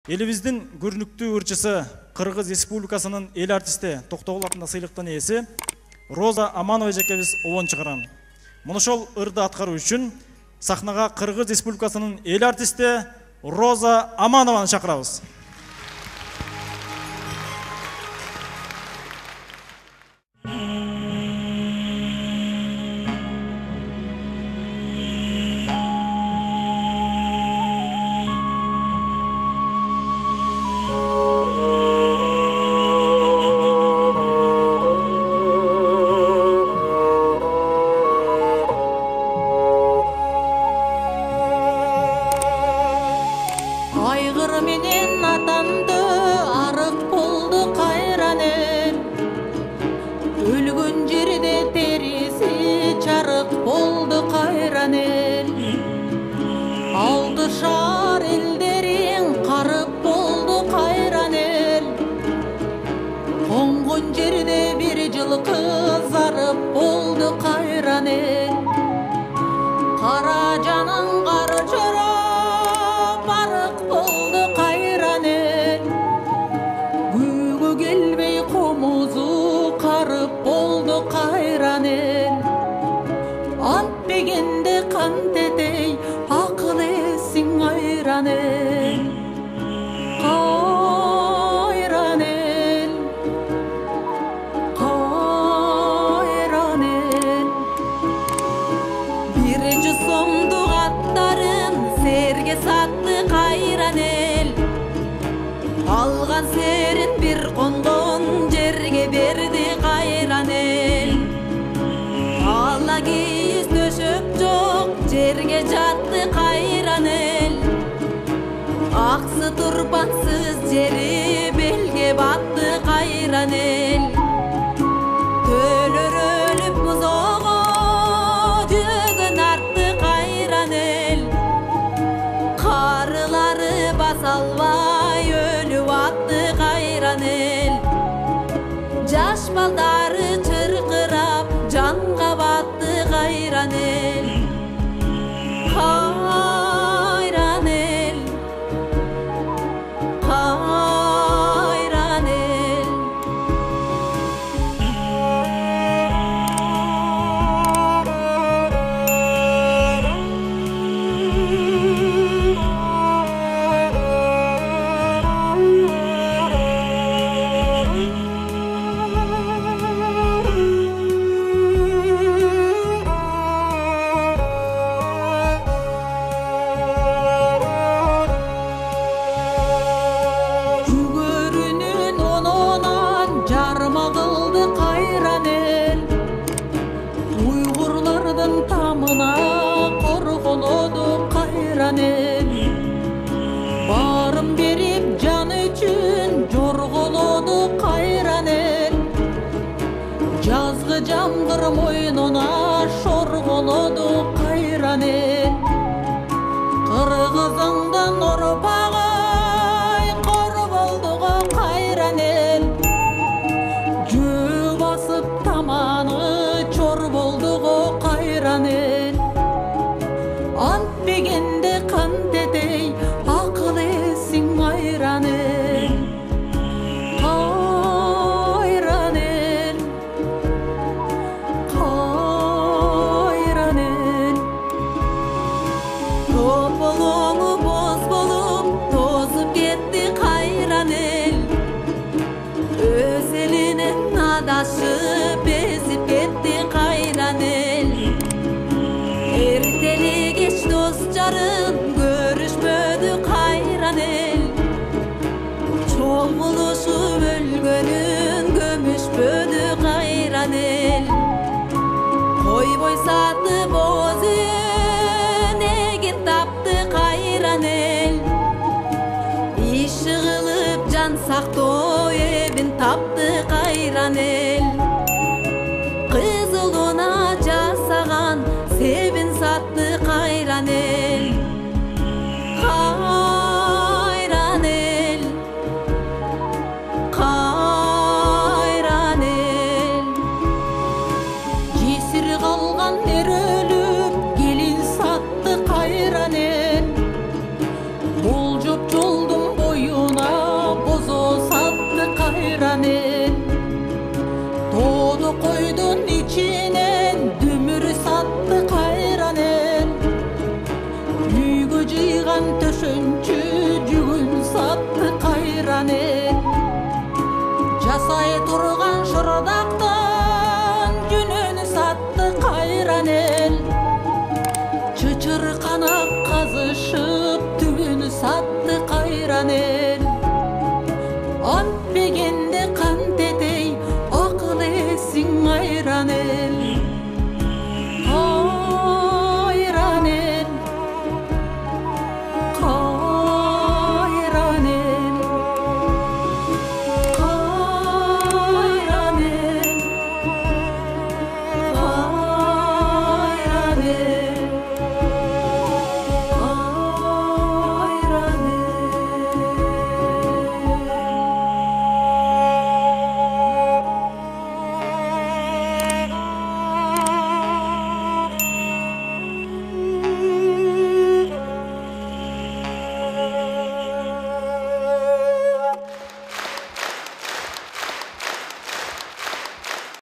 Элибиздин көрүнүктүү ырчысы Кыргыз Республикасынын эл артисти Токтогул атындагы сыйлыктын ээси Роза Аманова эжекебиз обон чыгарган. Муну ошол ырды аткаруу үчүн сахнага Кыргыз Республикасынын эл артисти Роза Аманованы чакырабыз. Менен атанды арык болду кайран эл, өлгөн жерде териси чарык болду кайран эл. Алды шаар элдерин карып болду кайран эл, коңгон жерде бир жылкы зарып болду кайран эл. Кара жаның кары чорап арык болду кайран эл, күйгө келбей комузу карып болду кайран эл. Ант дегенде кант этей акыл эсиң айран эл, кайран эл, кайран эл. 1 сомдук аттарын серге сатты кайран эл, алган серин бир конгон жерге берди кайран эл. Ала кийиз төшөк жок жерге жатты кайран эл, аксы турбансыз жери белге батты кайран эл. Төлөр өлүп бузоого жөгөн артты кайран эл, карылары баса албай өлүп атты кайран эл. Жаш балдары чыркырап жанга батты кайран эл, кайран эл, кайран эл. Жүгөрүнүн ононан жарма кылды кайран эл, уйгурлардын тамына корголоду кайран эл. Барын берип жан үчүн жорголоду кайран эл, жазгы жамгыр мойнуна шорголоду кайран эл. Кыргызыңдын орпагы кор болду кайран эл, жөө басып таманы чор болду кайран эл. Ант дегенде кант этей акыл эсиң айран эл, кайран эл, кайран эл. Тополоңу боз болуп тозуп кетти кайран эл, өз элинен адашып безип кетти кайран эл. Эртели кеч дос жарым көрүшпөдү кайран эл, чогулушуп өлгөнүн көмүшпөдү кайран эл. Койбой сатып өзүн эгин тапты кайран эл, иши кылып жан сактоо эбин тапты кайран эл. Кызылына жасаган себин сатты кайран эл, кайран эл, кайран эл. Жесир калган эр өлүп келин сатты кайран эл, болжоп жолдун бою кайран эл жасай турган шырдактан жүнүн сатты кайран эл чычыр канак казышып түбүн сатты кайран эл